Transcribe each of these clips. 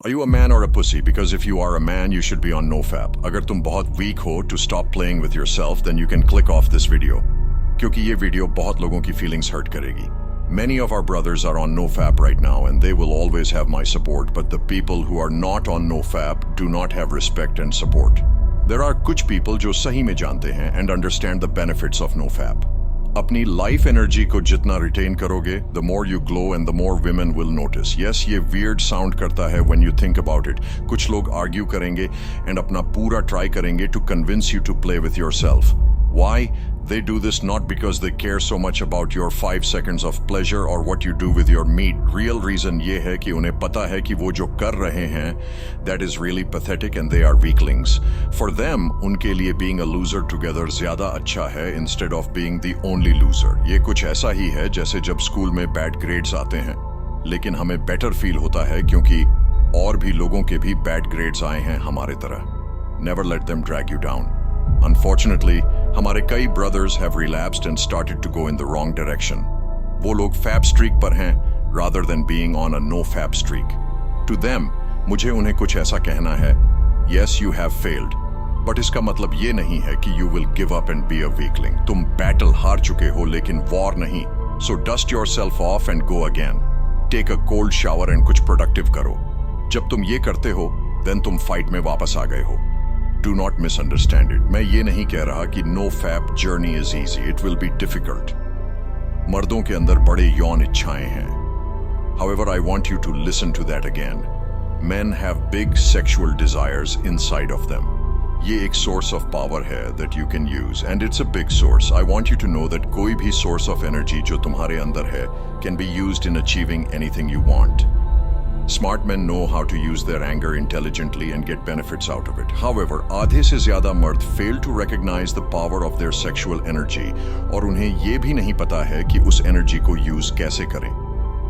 Are you a man or a pussy? Because if you are a man, you should be on NoFap. अगर तुम बहुत weak हो to stop playing with yourself, then you can click off this video. क्योंकि ये video बहुत लोगों की feelings hurt करेगी. Many of our brothers are on NoFap right now and they will always have my support, but the people who are not on NoFap do not have respect and support. There are कुछ people जो सही में जानते हैं and understand the benefits of NoFap. अपनी life energy को जितना retain करोगे, the more you glow and the more women will notice. Yes, ये weird sound करता है when you think about it. कुछ लोग argue करेंगे and अपना पूरा try करेंगे to convince you to play with yourself. Why? They do this not because they care so much about your 5 seconds of pleasure or what you do with your meat. Real reason ये है कि उन्हें पता है कि वो जो कर रहे हैं, that is really pathetic and they are weaklings. For them, उनके लिए being a loser together ज़्यादा अच्छा है instead of being the only loser. ये कुछ ऐसा ही है जैसे जब स्कूल में bad grades आते हैं, लेकिन हमें better feel होता है क्योंकि और भी लोगों के भी bad grades आए हैं हमारे तरह. Never let them drag you down. Unfortunately, हमारे कई brothers have relapsed and started to go in the wrong direction. वो लोग fap streak पर हैं rather than being on a no fap streak. To them, मुझे उन्हें कुछ ऐसा कहना है. Yes, you have failed. But इसका मतलब ये नहीं है कि you will give up and be a weakling. तुम battle हार चुके हो लेकिन war नहीं. So dust yourself off and go again. Take a cold shower and कुछ productive करो. जब तुम ये करते हो, then तुम fight में वापस आ गए हो. Do not misunderstand it. मैं ये नहीं कह रहा कि no fap journey is easy. It will be difficult. मर्दों के अंदर बड़े यौन इच्छाएं हैं. However, I want you to listen to that again. Men have big sexual desires inside of them. ये एक source of power है that you can use, and it's a big source. I want you to know that कोई भी source of energy जो तुम्हारे अंदर है can be used in achieving anything you want. Smart men know how to use their anger intelligently and get benefits out of it. However, आधे से ज़्यादा मर्द fail to recognize the power of their sexual energy और उन्हें ये भी नहीं पता है कि उस energy को use कैसे करें.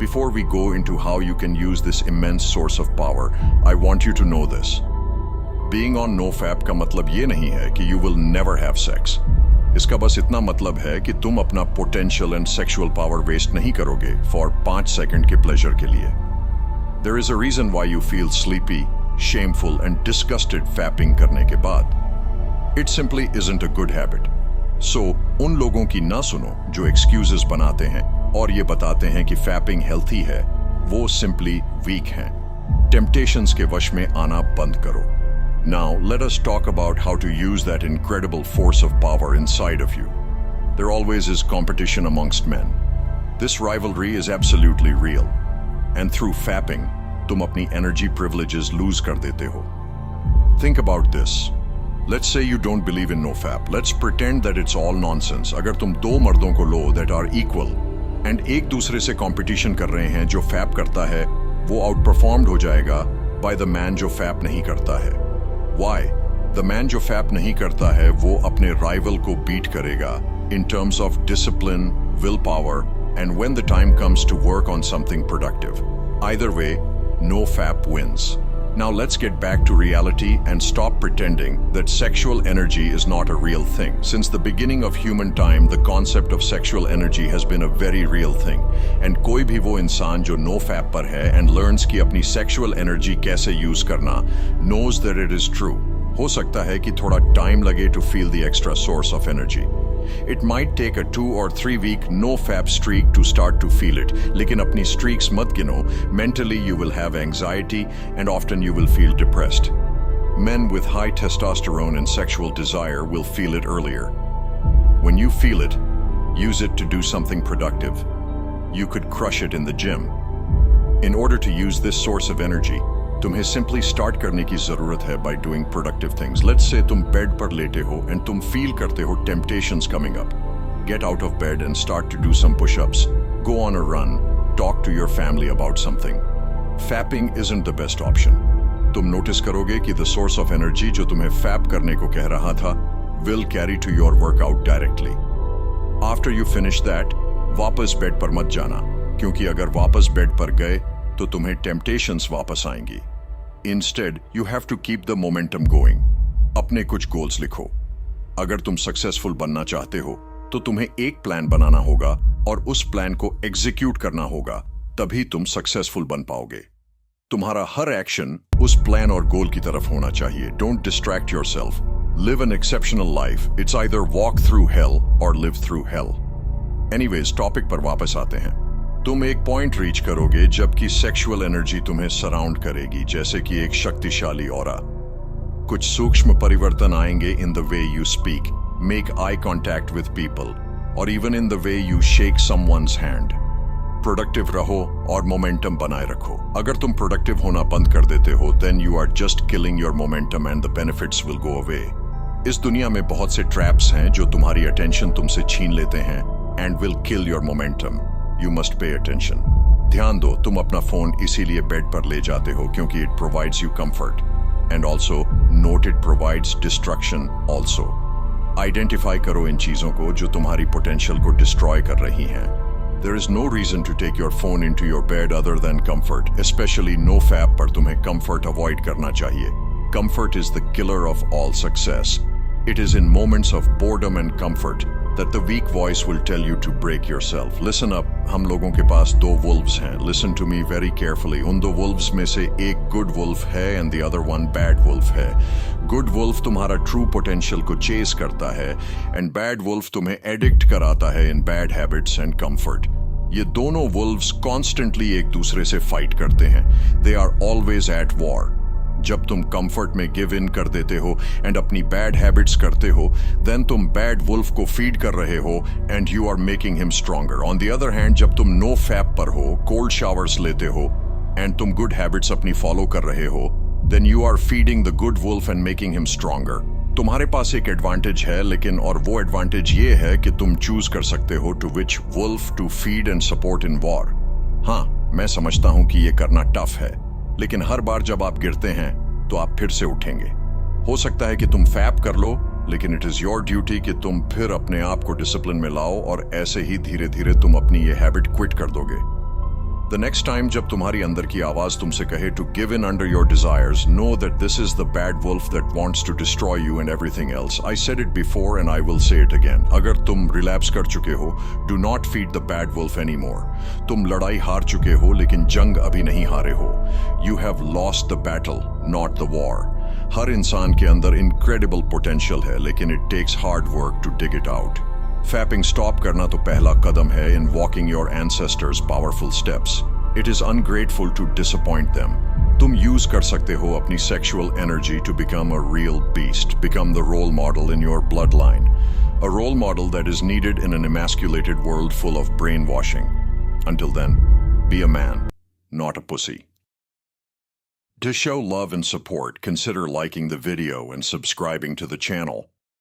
Before we go into how you can use this immense source of power, I want you to know this. Being on NoFap का मतलब ये नहीं है कि you will never have sex. इसका बस इतना मतलब है कि तुम अपना potential and sexual power waste नहीं करोगे for 5 सेकंड के pleasure के लिए. There is a reason why you feel sleepy, shameful and disgusted fapping करने के बाद. It simply isn't a good habit. So, उन लोगों की ना सुनो जो excuses बनाते हैं और ये बताते हैं कि fapping healthy है, वो simply weak हैं. Temptations के वश में आना बंद करो. Now, let us talk about how to use that incredible force of power inside of you. There always is competition amongst men. This rivalry is absolutely real. And through fapping, तुम अपनी energy privileges lose कर देते हो. Think about this. Let's say you don't believe in NoFap. Let's pretend that it's all nonsense. अगर तुम दो मर्दों को लो that are equal and एक दूसरे से competition कर रहे हैं जो fap करता है, वो outperformed हो जाएगा by the man जो fap नहीं करता है. Why? The man जो fap नहीं करता है, वो अपने rival को beat करेगा in terms of discipline, willpower, and when the time comes to work on something productive. Either way, NoFap wins. Now let's get back to reality and stop pretending that sexual energy is not a real thing. Since the beginning of human time, the concept of sexual energy has been a very real thing. And कोई भी वो इंसान जो NoFap पर है and learns कि अपनी sexual energy कैसे use करना, knows that it is true. हो सकता है कि थोड़ा time लगे to feel the extra source of energy. It might take a 2 or 3 week no-fap streak to start to feel it. लेकिन अपनी streaks मत गिनो. Mentally you will have anxiety and often you will feel depressed. Men with high testosterone and sexual desire will feel it earlier. When you feel it, use it to do something productive. You could crush it in the gym. In order to use this source of energy, तुम्हें simply start करने की जरूरत है by doing productive things. Let's say तुम bed पर लेटे हो and तुम feel करते हो temptations coming up. Get out of bed and start to do some push-ups. Go on a run. Talk to your family about something. Fapping isn't the best option. तुम notice करोगे कि the source of energy जो तुम्हें fap करने को कह रहा था will carry to your workout directly. After you finish that, वापस bed पर मत जाना, क्योंकि अगर वापस bed पर गए तो तुम्हें temptations वापस आएंगी. Instead, you have to keep the momentum going. अपने कुछ goals लिखो. अगर तुम successful बनना चाहते हो, तो तुम्हें एक plan बनाना होगा और उस plan को execute करना होगा, तभी तुम successful बन पाओगे. तुम्हारा हर एक्शन उस प्लान और गोल की तरफ होना चाहिए. Don't distract yourself. Live an exceptional life. It's either walk through hell or live through hell. Anyways, topic पर वापस आते हैं. तुम एक पॉइंट रीच करोगे जबकि सेक्सुअल एनर्जी तुम्हें सराउंड करेगी, जैसे कि एक शक्तिशाली ऑरा. कुछ सूक्ष्म परिवर्तन आएंगे in the way you speak, make eye contact with people, और even in the way you shake someone's hand. Productive रहो और मोमेंटम बनाए रखो. अगर तुम प्रोडक्टिव होना बंद कर देते हो, then you are just killing your momentum and the benefits will go away. इस दुनिया में बहुत से ट्रैप्स हैं जो तुम्हारी अटेंशन तुमसे छीन लेते हैं and will kill your momentum. You must pay attention. ध्यान दो, तुम अपना फोन इसीलिए बेड पर ले जाते हो क्योंकि it provides you comfort, and also note it provides destruction also. Identify करो इन चीजों को जो तुम्हारी पोटेंशियल को डिस्ट्रॉय कर रही हैं. There is no reason to take your phone into your bed other than comfort, especially NoFap पर तुम्हें comfort avoid करना चाहिए. Comfort is the killer of all success. It is in moments of boredom and comfort that the weak voice will tell you to break yourself. Listen up, हम लोगों के पास दो wolves हैं. Listen to me very carefully. उन दो wolves में से एक good wolf है and the other one bad wolf है. Good wolf तुम्हारा true potential को chase करता है and bad wolf तुम्हें addict कराता है in bad habits and comfort. ये दोनों wolves constantly एक दूसरे से fight करते हैं. They are always at war. जब तुम कंफर्ट में गिव इन कर देते हो एंड अपनी बैड हैबिट्स करते हो, देन तुम बैड वुल्फ को फीड कर रहे हो and you are making him stronger. On the other hand, जब तुम नो फैप पर हो, कोल्ड शावर्स लेते हो एंड तुम गुड हैबिट्स अपनी फॉलो कर रहे हो, then you are feeding the good wolf and making him stronger. तुम्हारे पास एक एडवांटेज है, लेकिन और वो एडवांटेज ये है कि तुम चूज कर सकते हो to which wolf to feed and support in war. हाँ, मैं समझता हूं कि ये करना टफ है, लेकिन हर बार जब आप गिरते हैं तो आप फिर से उठेंगे. हो सकता है कि तुम फैप कर लो, लेकिन इट इज योर ड्यूटी कि तुम फिर अपने आप को डिसिप्लिन में लाओ, और ऐसे ही धीरे धीरे तुम अपनी ये हैबिट क्विट कर दोगे. द नेक्स्ट टाइम जब तुम्हारी अंदर की आवाज तुमसे कहे to give in under your desires, know that this is the bad wolf that wants to destroy you and everything else. I said it before and I will say it again. अगर तुम relapse कर चुके हो, do not feed the bad wolf anymore. तुम लड़ाई हार चुके हो, लेकिन जंग अभी नहीं हारे हो. You have lost the battle, not the war. हर इंसान के अंदर इनक्रेडिबल पोटेंशियल है, लेकिन it takes hard work to dig it out. Fapping stop करना तो पहला कदम है in walking your ancestors powerful steps. It is ungrateful to disappoint them. तुम यूज कर सकते हो अपनी sexual energy to become a real beast, become the role model in your bloodline. A role model that is needed in an emasculated world full of brainwashing. Until then, be a man, not a pussy. To show love and support, consider liking the video and subscribing to the channel.